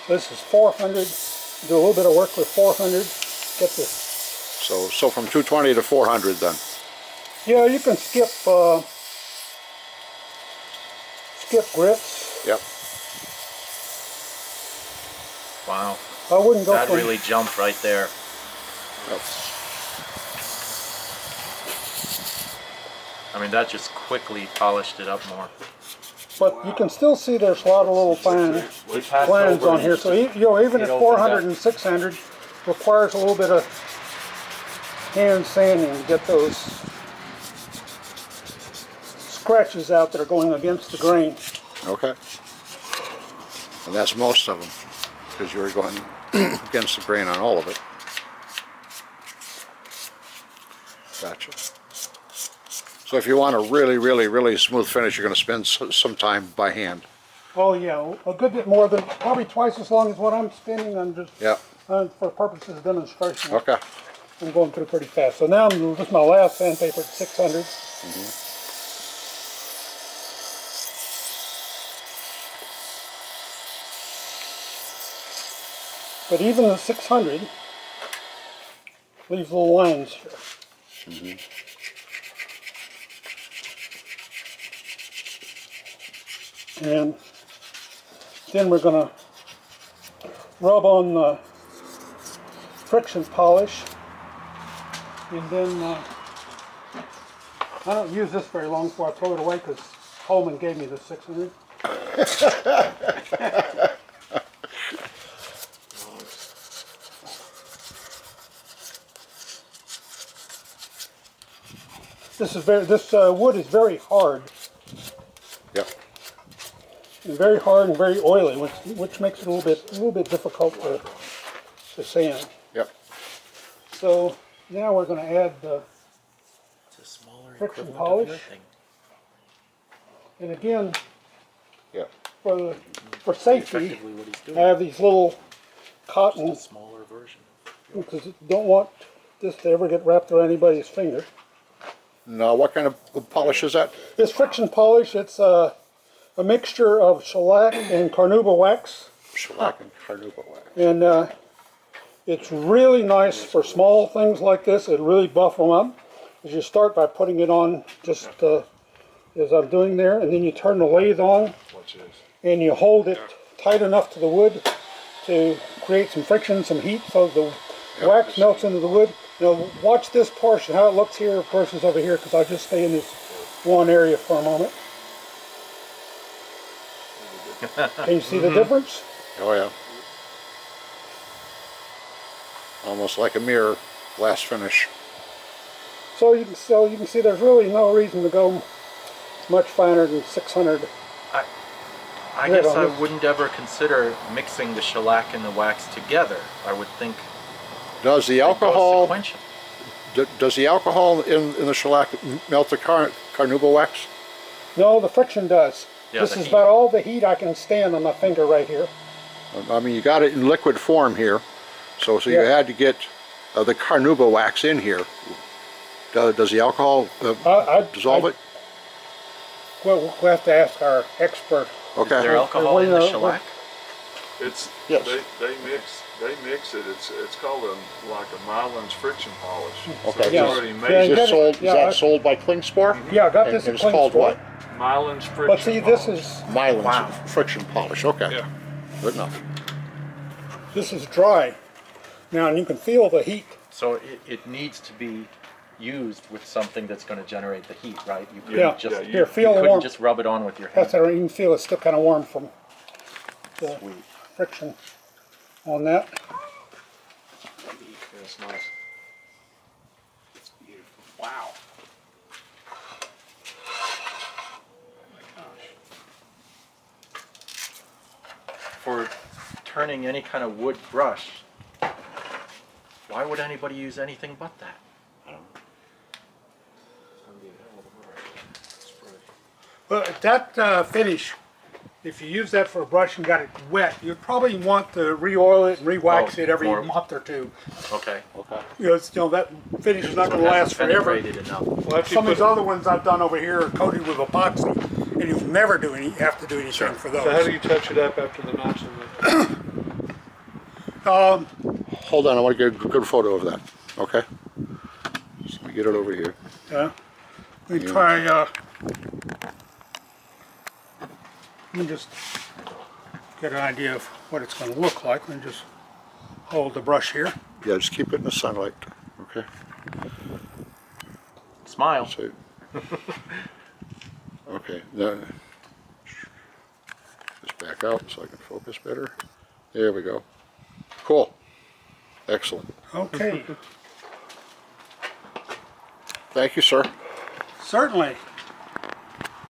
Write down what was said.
This is 400. Do a little bit of work with 400. Get this. So from 220 to 400 then. Yeah, you can skip grits. Yep. Wow. I wouldn't go. That really jumped right there. Yep. I mean, that just quickly polished it up more. But you can still see there's a lot of little fine lines on here. So even at 400 and 600, requires a little bit of hand sanding to get those scratches out that are going against the grain. Okay. And that's most of them, because you're going against the grain on all of it. Gotcha. So if you want a really, really, really smooth finish, you're going to spend some time by hand. Oh yeah, a good bit more than, probably twice as long as what I'm spending on just for purposes of demonstration. Okay. I'm going through pretty fast. So now I'm just my last sandpaper at 600. But even the 600 leaves little lines here. And then we're going to rub on the friction polish. And then I don't use this very long before I throw it away because Coleman gave me the 600. This wood is very hard. Yep. And very hard and very oily, which makes it a little bit difficult to sand. Yep. So now we're going to add the friction polish. And again, for safety, I have these little cotton, Smaller version. because you don't want this to ever get wrapped around anybody's finger. Now, what kind of polish is that? This friction polish, it's a mixture of shellac and carnauba wax. Shellac and carnauba wax. And it's really nice for small things like this. It really buff them up. As you start by putting it on just as I'm doing there, and then you turn the lathe on, and you hold it tight enough to the wood to create some friction, some heat, so the wax melts into the wood. Now watch this portion, how it looks here versus over here, because I'll just stay in this one area for a moment. Can you see the difference? Oh yeah. Almost like a mirror, glass finish. So you can see there's really no reason to go much finer than 600. I guess I wouldn't ever consider mixing the shellac and the wax together. I would think. Does the alcohol? Sequential. Does the alcohol in the shellac melt the carnauba wax? No, the friction does. Yeah, this is about all the heat I can stand on my finger right here. I mean, you got it in liquid form here, so you had to get the carnauba wax in here. Does the alcohol dissolve it? Well, we'll have to ask our expert. Okay. Is there alcohol in the shellac? It's yes. They mix it. It's called like a Mylan's friction polish. Okay. So it's already made. Yeah, Is this sold? Is that sold by Klingspor? Yeah, I got this And at it's called what? Mylan's friction. But see, this polish. is Mylan's friction polish. Okay. Yeah. Good enough. this is dry now, and you can feel the heat. So it needs to be used with something that's going to generate the heat, right? You couldn't just Here, feel you the couldn't warmth. just rub it on with your hand. That's how you can feel it's still kind of warm from the friction on that. It's nice. It's beautiful. Wow. For turning any kind of wood brush, why would anybody use anything but that? I don't know. Well, that finish, if you use that for a brush and got it wet, you'd probably want to re-oil it and re-wax it every month or two. Okay. Okay. That finish is not going to last forever. Enough. Well, some of these other ones I've done over here are coated with epoxy, and you'll never have to do anything for those. So how do you touch it up after the knots in Hold on, I want to get a good photo of that, okay? Just let me get it over here. Yeah. We try, let me just get an idea of what it's going to look like. Let me just hold the brush here. Yeah, just keep it in the sunlight, okay? Smile. So, okay, now, just back out so I can focus better. There we go. Cool. Excellent. Okay. Thank you, sir. Certainly.